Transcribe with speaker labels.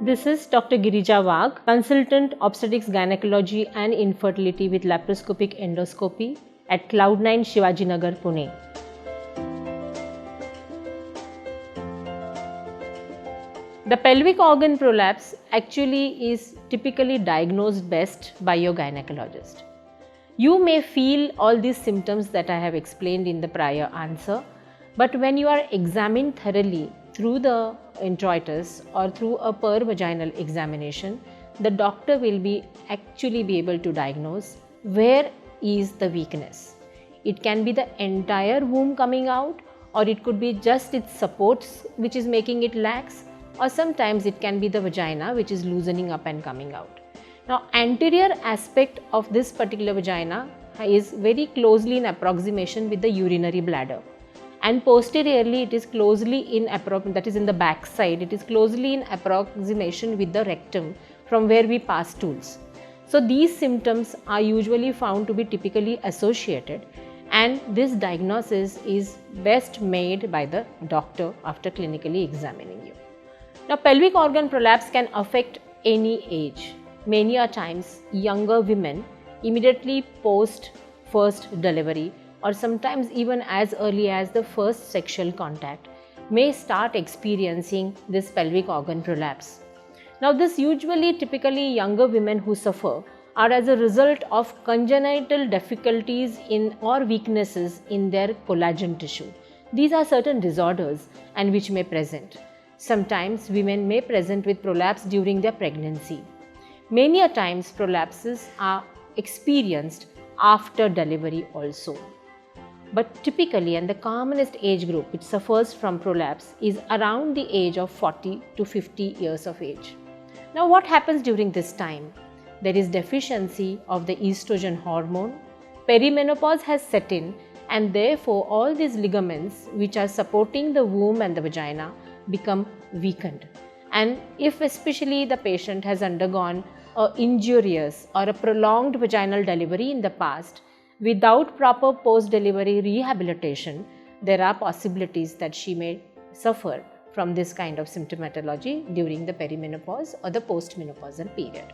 Speaker 1: This is Dr. Girija Wagh, consultant obstetrics, gynecology and infertility with laparoscopic endoscopy at Cloudnine, Shivajinagar, Pune. The pelvic organ prolapse actually is typically diagnosed best by your gynecologist. You may feel all these symptoms that I have explained in the prior answer, but when you are examined thoroughly through the introitus or through a vaginal examination, the doctor will actually be able to diagnose where is the weakness. It can be the entire womb coming out, or it could be just its supports which is making it lax, or sometimes it can be the vagina which is loosening up and coming out. Now, anterior aspect of this particular vagina is very closely in approximation with the urinary bladder, and posteriorly it is closely in that is in the back side, it is closely in approximation with the rectum from where we pass stools. So these symptoms are usually found to be typically associated, and this diagnosis is best made by the doctor after clinically examining you. Now, pelvic organ prolapse can affect any age. Many a times younger women immediately post first delivery, or sometimes even as early as the first sexual contact, may start experiencing this pelvic organ prolapse. Now, this usually typically younger women who suffer are as a result of congenital difficulties in or weaknesses in their collagen tissue. These are certain disorders and which may present. Sometimes women may present with prolapse during their pregnancy. Many a times prolapses are experienced after delivery also. But typically, and the commonest age group which suffers from prolapse is around the age of 40 to 50 years of age. Now, what happens during this time? There is deficiency of the estrogen hormone, perimenopause has set in, and therefore all these ligaments which are supporting the womb and the vagina become weakened. And if especially the patient has undergone an injurious or a prolonged vaginal delivery in the past, without proper post-delivery rehabilitation, there are possibilities that she may suffer from this kind of symptomatology during the perimenopause or the post-menopausal period.